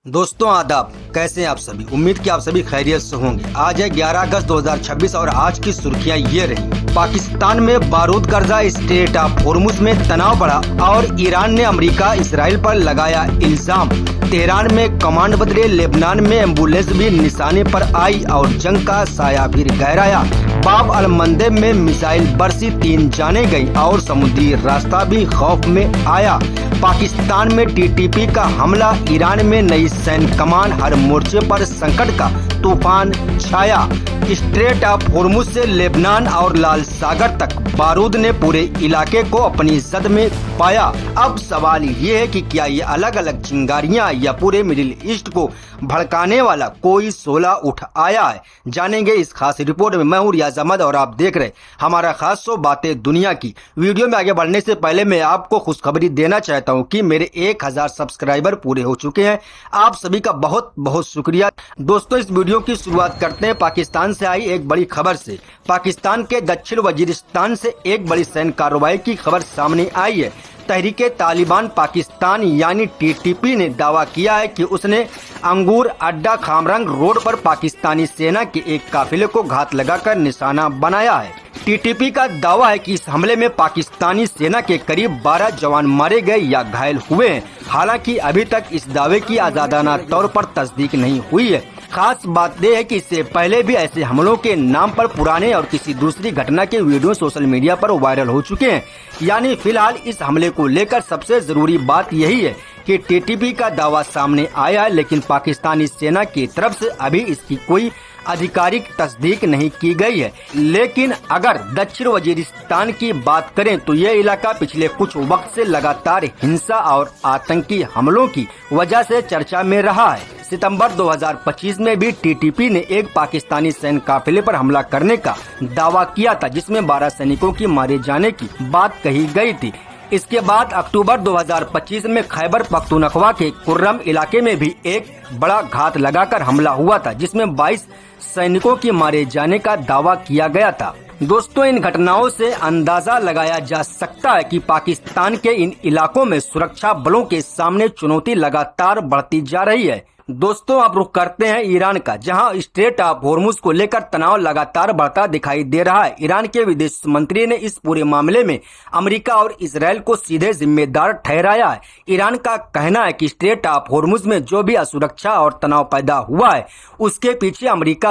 दोस्तों आदाब, कैसे हैं आप सभी। उम्मीद कि आप सभी खैरियत से होंगे। आज है 11 अगस्त 2026 और आज की सुर्खियां ये रही। पाकिस्तान में बारूद गर्जा, स्ट्रेट ऑफ होर्मुज में तनाव बढ़ा और ईरान ने अमेरिका इसराइल पर लगाया इल्जाम। तेहरान में कमांड बदले, लेबनान में एम्बुलेंस भी निशाने पर आई और जंग का साया फिर गहराया। बाब अल मंदेब में मिसाइल बरसी, 3 जाने गई और समुद्री रास्ता भी खौफ में आया। पाकिस्तान में टीटीपी का हमला, ईरान में नई सैन्य कमान, हर मोर्चे पर संकट का तूफान छाया। स्ट्रेट ऑफ होर्मुज से लेबनान और लाल सागर तक बारूद ने पूरे इलाके को अपनी जद में पाया। अब सवाल ये है कि क्या ये अलग अलग चिंगारियां या पूरे मिडिल ईस्ट को भड़काने वाला कोई शोला उठ आया है। जानेंगे इस खास रिपोर्ट में। मैं हूं रियाज अहमद और आप देख रहे हमारा खास शो बातें दुनिया की। वीडियो में आगे बढ़ने से पहले मैं आपको खुशखबरी देना चाहता हूं कि मेरे 1000 सब्सक्राइबर पूरे हो चुके हैं। आप सभी का बहुत बहुत शुक्रिया। दोस्तों, इस वीडियो की शुरुआत करते हैं पाकिस्तान से आई एक बड़ी खबर से। पाकिस्तान के दक्षिण वजीरिस्तान से एक बड़ी सैन्य कार्रवाई की खबर सामने आई है। तहरीके तालिबान पाकिस्तान यानी टीटीपी ने दावा किया है कि उसने अंगूर अड्डा खामरंग रोड पर पाकिस्तानी सेना के एक काफिले को घात लगाकर निशाना बनाया है। टीटीपी का दावा है कि इस हमले में पाकिस्तानी सेना के करीब 12 जवान मारे गए या घायल हुए हैं। हालांकि अभी तक इस दावे की आजादाना तौर पर तस्दीक नहीं हुई है। खास बात यह है कि इससे पहले भी ऐसे हमलों के नाम पर पुराने और किसी दूसरी घटना के वीडियो सोशल मीडिया पर वायरल हो चुके हैं। यानी फिलहाल इस हमले को लेकर सबसे जरूरी बात यही है कि टीटीपी का दावा सामने आया है, लेकिन पाकिस्तानी सेना की तरफ से अभी इसकी कोई आधिकारिक तस्दीक नहीं की गई है। लेकिन अगर दक्षिण वजीरिस्तान की बात करें तो यह इलाका पिछले कुछ वक्त से लगातार हिंसा और आतंकी हमलों की वजह से चर्चा में रहा है। सितंबर 2025 में भी टीटीपी ने एक पाकिस्तानी सैन्य काफिले पर हमला करने का दावा किया था, जिसमें 12 सैनिकों की मारे जाने की बात कही गई थी। इसके बाद अक्टूबर 2025 में खैबर पख्तूनख्वा के कुर्रम इलाके में भी एक बड़ा घात लगाकर हमला हुआ था, जिसमें 22 सैनिकों की मारे जाने का दावा किया गया था। दोस्तों, इन घटनाओं से अंदाजा लगाया जा सकता है कि पाकिस्तान के इन इलाकों में सुरक्षा बलों के सामने चुनौती लगातार बढ़ती जा रही है। दोस्तों, अब रुख करते हैं ईरान का, जहां स्ट्रेट ऑफ होर्मुज को लेकर तनाव लगातार बढ़ता दिखाई दे रहा है। ईरान के विदेश मंत्री ने इस पूरे मामले में अमेरिका और इसराइल को सीधे जिम्मेदार ठहराया है। ईरान का कहना है कि स्ट्रेट ऑफ होर्मुज में जो भी असुरक्षा और तनाव पैदा हुआ है, उसके पीछे अमेरिकी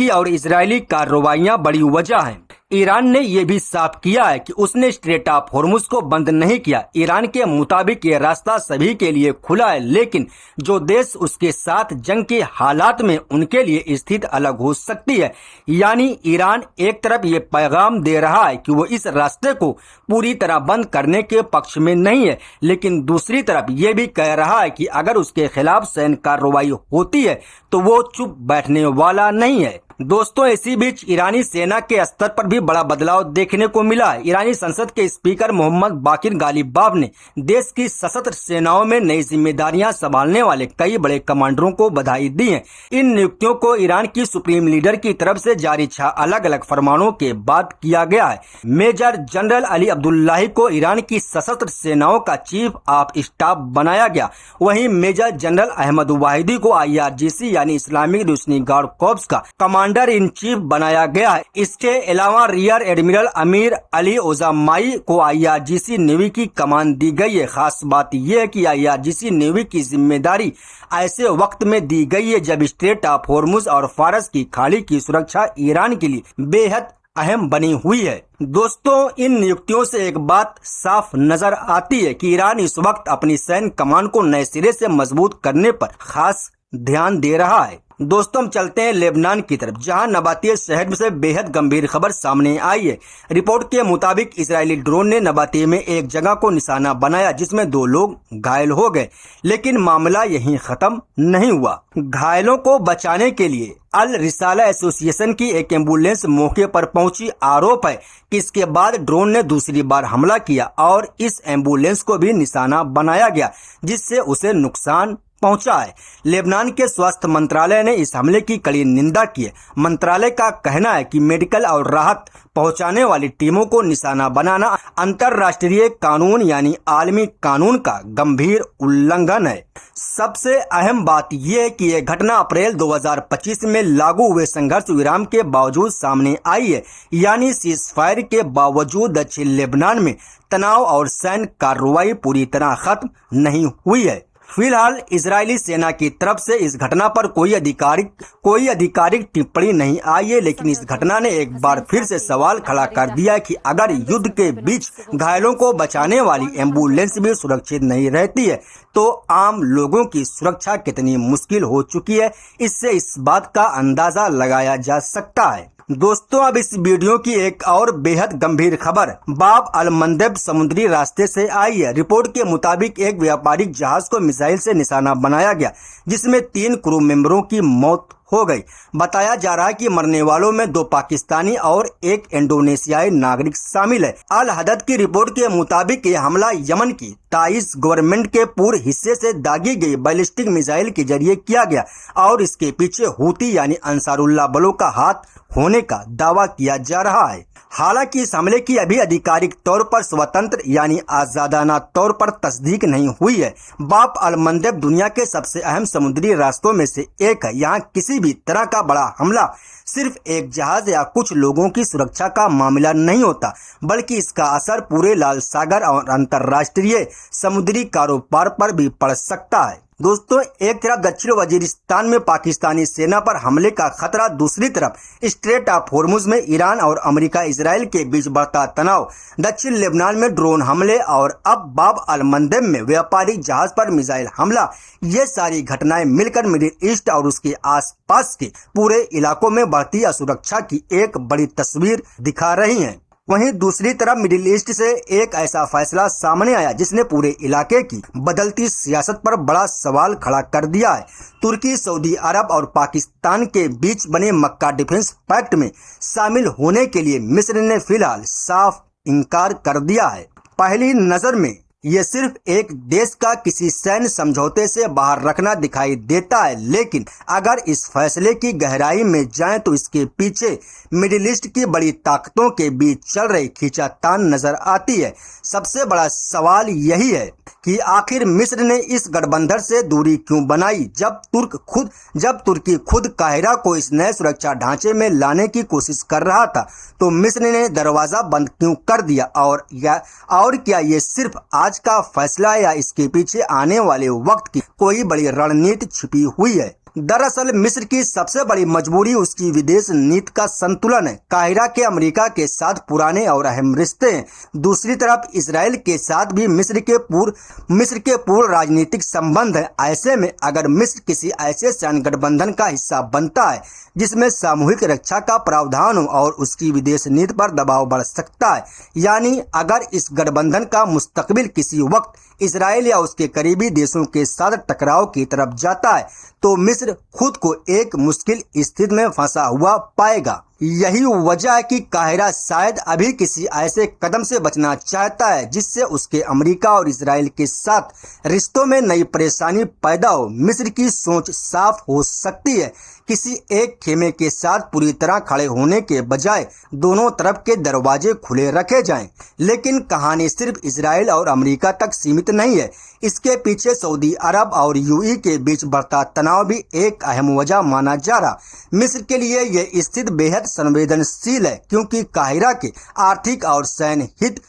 और इजरायली कार्रवाइयां बड़ी वजह है। ईरान ने यह भी साफ किया है कि उसने स्ट्रेट ऑफ होर्मुज को बंद नहीं किया। ईरान के मुताबिक ये रास्ता सभी के लिए खुला है, लेकिन जो देश उसके साथ जंग के हालात में, उनके लिए स्थिति अलग हो सकती है। यानी ईरान एक तरफ ये पैगाम दे रहा है कि वो इस रास्ते को पूरी तरह बंद करने के पक्ष में नहीं है, लेकिन दूसरी तरफ ये भी कह रहा है कि अगर उसके खिलाफ सैन्य कार्रवाई होती है तो वो चुप बैठने वाला नहीं है। दोस्तों, इसी बीच ईरानी सेना के स्तर पर भी बड़ा बदलाव देखने को मिला है। ईरानी संसद के स्पीकर मोहम्मद बाकिर गालिबाफ ने देश की सशस्त्र सेनाओं में नई जिम्मेदारियां संभालने वाले कई बड़े कमांडरों को बधाई दी है। इन नियुक्तियों को ईरान की सुप्रीम लीडर की तरफ से जारी 6 अलग अलग फरमानों के बाद किया गया है। मेजर जनरल अली अब्दुल्लाही को ईरान की सशस्त्र सेनाओं का चीफ ऑफ स्टाफ बनाया गया। वहीं मेजर जनरल अहमद वाहिदी को IRGC यानी इस्लामिक रिवोल्यूशनरी गार्ड कॉर्प्स का कमांडर इन चीफ बनाया गया है। इसके अलावा रियर एडमिरल अमीर अली ओजामाई को IRGC नेवी की कमान दी गई है। खास बात यह है कि IRGC नेवी की जिम्मेदारी ऐसे वक्त में दी गई है जब स्ट्रेट ऑफ होर्मुज और फारस की खाड़ी की सुरक्षा ईरान के लिए बेहद अहम बनी हुई है। दोस्तों, इन नियुक्तियों से एक बात साफ नजर आती है कि ईरान इस वक्त अपनी सैन्य कमान को नए सिरे से मजबूत करने पर खास ध्यान दे रहा है। दोस्तों, हम चलते हैं लेबनान की तरफ, जहां नबातिया शहर से बेहद गंभीर खबर सामने आई है। रिपोर्ट के मुताबिक इजरायली ड्रोन ने नबातिया में एक जगह को निशाना बनाया, जिसमें 2 लोग घायल हो गए, लेकिन मामला यहीं खत्म नहीं हुआ। घायलों को बचाने के लिए अल रिसाला एसोसिएशन की एक एम्बुलेंस मौके पर पहुंची। आरोप है कि इसके बाद ड्रोन ने दूसरी बार हमला किया और इस एम्बुलेंस को भी निशाना बनाया गया, जिससे उसे नुकसान पहुंचा है। लेबनान के स्वास्थ्य मंत्रालय ने इस हमले की कड़ी निंदा की है। मंत्रालय का कहना है कि मेडिकल और राहत पहुंचाने वाली टीमों को निशाना बनाना अंतर्राष्ट्रीय कानून यानी आलमी कानून का गंभीर उल्लंघन है। सबसे अहम बात यह है कि यह घटना अप्रैल 2025 में लागू हुए संघर्ष विराम के बावजूद सामने आई है, यानी सीजफायर के बावजूद दक्षिण लेबनान में तनाव और सैन्य कार्रवाई पूरी तरह खत्म नहीं हुई है। फिलहाल इजरायली सेना की तरफ से इस घटना पर कोई आधिकारिक टिप्पणी नहीं आई है, लेकिन इस घटना ने एक बार फिर से सवाल खड़ा कर दिया कि अगर युद्ध के बीच घायलों को बचाने वाली एम्बुलेंस भी सुरक्षित नहीं रहती है तो आम लोगों की सुरक्षा कितनी मुश्किल हो चुकी है, इससे इस बात का अंदाजा लगाया जा सकता है। दोस्तों, अब इस वीडियो की एक और बेहद गंभीर खबर बाब अल मंदेब समुद्री रास्ते से आई है। रिपोर्ट के मुताबिक एक व्यापारिक जहाज को मिसाइल से निशाना बनाया गया, जिसमें 3 क्रू मेंबरों की मौत हो गई। बताया जा रहा है कि मरने वालों में 2 पाकिस्तानी और 1 इंडोनेशियाई नागरिक शामिल है। अल हदद की रिपोर्ट के मुताबिक यह हमला यमन की ताइज गवर्नमेंट के पूर्व हिस्से से दागी गई बैलिस्टिक मिसाइल के जरिए किया गया और इसके पीछे हूती यानी अंसारुल्लाह बलों का हाथ होने का दावा किया जा रहा है। हालांकि इस हमले की अभी आधिकारिक तौर पर स्वतंत्र यानी आजादाना तौर पर तस्दीक नहीं हुई है। बाब अल मंदेब दुनिया के सबसे अहम समुद्री रास्तों में से एक है। यहाँ किसी भी तरह का बड़ा हमला सिर्फ एक जहाज या कुछ लोगों की सुरक्षा का मामला नहीं होता, बल्कि इसका असर पूरे लाल सागर और अंतर्राष्ट्रीय समुद्री कारोबार पर भी पड़ सकता है। दोस्तों, एक तरफ दक्षिण वजीरिस्तान में पाकिस्तानी सेना पर हमले का खतरा, दूसरी तरफ स्ट्रेट ऑफ होर्मुज में ईरान और अमेरिका इजराइल के बीच बढ़ता तनाव, दक्षिण लेबनान में ड्रोन हमले और अब बाब अल मंदेब में व्यापारिक जहाज पर मिसाइल हमला, ये सारी घटनाएं मिलकर मिडिल ईस्ट और उसके आसपास के पूरे इलाकों में बढ़ती असुरक्षा की एक बड़ी तस्वीर दिखा रही हैं। वहीं दूसरी तरफ मिडिल ईस्ट से एक ऐसा फैसला सामने आया जिसने पूरे इलाके की बदलती सियासत पर बड़ा सवाल खड़ा कर दिया है। तुर्की, सऊदी अरब और पाकिस्तान के बीच बने मक्का डिफेंस पैक्ट में शामिल होने के लिए मिस्र ने फिलहाल साफ इनकार कर दिया है। पहली नजर में ये सिर्फ एक देश का किसी सैन्य समझौते से बाहर रखना दिखाई देता है, लेकिन अगर इस फैसले की गहराई में जाएं तो इसके पीछे मिडिल ईस्ट की बड़ी ताकतों के बीच चल रही खींचातान नजर आती है। सबसे बड़ा सवाल यही है कि आखिर मिस्र ने इस गठबंधन से दूरी क्यों बनाई। जब तुर्की खुद काहिरा को इस नए सुरक्षा ढांचे में लाने की कोशिश कर रहा था तो मिस्र ने दरवाजा बंद क्यों कर दिया। और क्या ये सिर्फ आज का फैसला है या इसके पीछे आने वाले वक्त की कोई बड़ी रणनीति छिपी हुई है। दरअसल मिस्र की सबसे बड़ी मजबूरी उसकी विदेश नीति का संतुलन है। काहिरा के अमेरिका के साथ पुराने और अहम रिश्ते हैं, दूसरी तरफ इसराइल के साथ भी मिस्र के पूर्ण राजनीतिक संबंध है। ऐसे में अगर मिस्र किसी ऐसे सैन्य गठबंधन का हिस्सा बनता है जिसमें सामूहिक रक्षा का प्रावधान हो और उसकी विदेश नीति पर दबाव बढ़ सकता है, यानी अगर इस गठबंधन का मुस्तकबिल किसी वक्त इसराइल या उसके करीबी देशों के साथ टकराव की तरफ जाता है तो मिस्र खुद को एक मुश्किल स्थिति में फंसा हुआ पाएगा। यही वजह है कि काहिरा शायद अभी किसी ऐसे कदम से बचना चाहता है जिससे उसके अमेरिका और इसराइल के साथ रिश्तों में नई परेशानी पैदा हो। मिस्र की सोच साफ हो सकती है, किसी एक खेमे के साथ पूरी तरह खड़े होने के बजाय दोनों तरफ के दरवाजे खुले रखे जाएं। लेकिन कहानी सिर्फ इसराइल और अमेरिका तक सीमित नहीं है, इसके पीछे सऊदी अरब और यूएई के बीच बढ़ता तनाव भी एक अहम वजह माना जा रहा। मिस्र के लिए यह स्थिति बेहद संवेदनशील है क्योंकि काहिरा के आर्थिक और सैन्य हित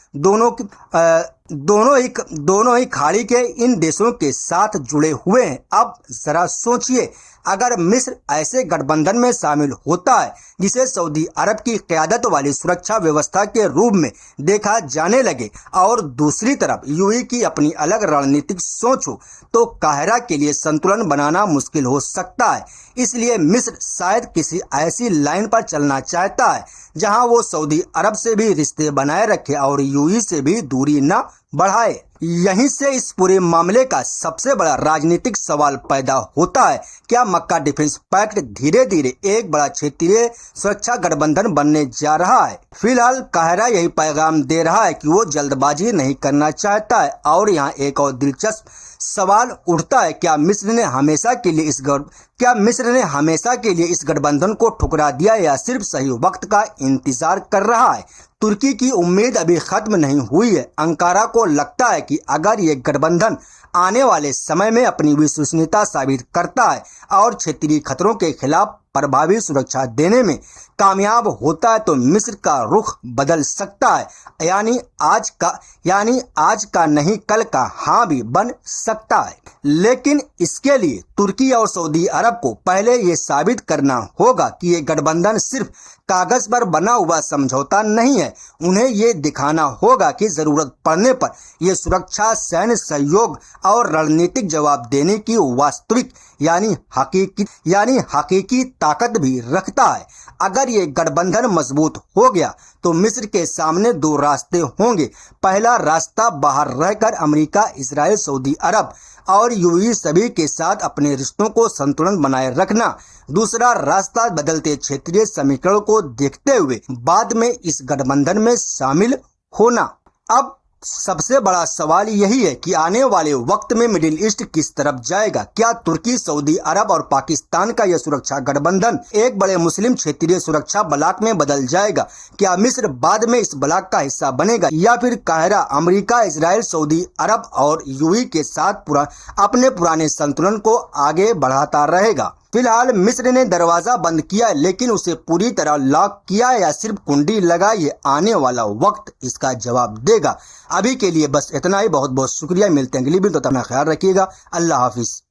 दोनों ही खाड़ी के इन देशों के साथ जुड़े हुए हैं। अब जरा सोचिए, अगर मिस्र ऐसे गठबंधन में शामिल होता है जिसे सऊदी अरब की क़यादत वाली सुरक्षा व्यवस्था के रूप में देखा जाने लगे और दूसरी तरफ यूएई की अपनी अलग रणनीतिक सोच हो तो काहिरा के लिए संतुलन बनाना मुश्किल हो सकता है। इसलिए मिस्र शायद किसी ऐसी लाइन पर चलना चाहता है जहां वो सऊदी अरब से भी रिश्ते बनाए रखे और यूएई से भी दूरी न बढ़ाए। यहीं से इस पूरे मामले का सबसे बड़ा राजनीतिक सवाल पैदा होता है, क्या मक्का डिफेंस पैक्ट धीरे धीरे एक बड़ा क्षेत्रीय सुरक्षा गठबंधन बनने जा रहा है। फिलहाल काहिरा यही पैगाम दे रहा है कि वो जल्दबाजी नहीं करना चाहता है। और यहाँ एक और दिलचस्प सवाल उठता है, क्या मिस्र ने हमेशा के लिए इस गठबंधन को ठुकरा दिया या सिर्फ सही वक्त का इंतजार कर रहा है? तुर्की की उम्मीद अभी खत्म नहीं हुई है। अंकारा को लगता है कि अगर ये गठबंधन आने वाले समय में अपनी विश्वसनीयता साबित करता है और क्षेत्रीय खतरों के खिलाफ प्रभावी सुरक्षा देने में कामयाब होता है तो मिस्र का रुख बदल सकता है, यानी आज का नहीं कल का हाँ भी बन सकता है। लेकिन इसके लिए तुर्की और सऊदी अरब को पहले ये साबित करना होगा कि ये गठबंधन सिर्फ कागज पर बना हुआ समझौता नहीं है। उन्हें ये दिखाना होगा कि जरूरत पड़ने पर यह सुरक्षा, सैन्य सहयोग और रणनीतिक जवाब देने की वास्तविक यानी हकीकी ताकत भी रखता है। अगर ये गठबंधन मजबूत हो गया तो मिस्र के सामने दो रास्ते होंगे। पहला रास्ता बाहर रहकर अमेरिका, इजराइल, सऊदी अरब और यूएई सभी के साथ अपने रिश्तों को संतुलन बनाए रखना। दूसरा रास्ता बदलते क्षेत्रीय समीकरण को देखते हुए बाद में इस गठबंधन में शामिल होना। अब सबसे बड़ा सवाल यही है कि आने वाले वक्त में मिडिल ईस्ट किस तरफ जाएगा। क्या तुर्की, सऊदी अरब और पाकिस्तान का यह सुरक्षा गठबंधन एक बड़े मुस्लिम क्षेत्रीय सुरक्षा ब्लॉक में बदल जाएगा? क्या मिस्र बाद में इस ब्लॉक का हिस्सा बनेगा या फिर काहिरा अमेरिका, इजराइल, सऊदी अरब और यूएई के साथ अपने पुराने संतुलन को आगे बढ़ाता रहेगा? फिलहाल मिस्र ने दरवाजा बंद किया है, लेकिन उसे पूरी तरह लॉक किया या सिर्फ कुंडी लगाई है? आने वाला वक्त इसका जवाब देगा। अभी के लिए बस इतना ही। बहुत बहुत शुक्रिया। मिलते हैं अगली वीडियो, तो अपना ख्याल रखिएगा। अल्लाह हाफिज।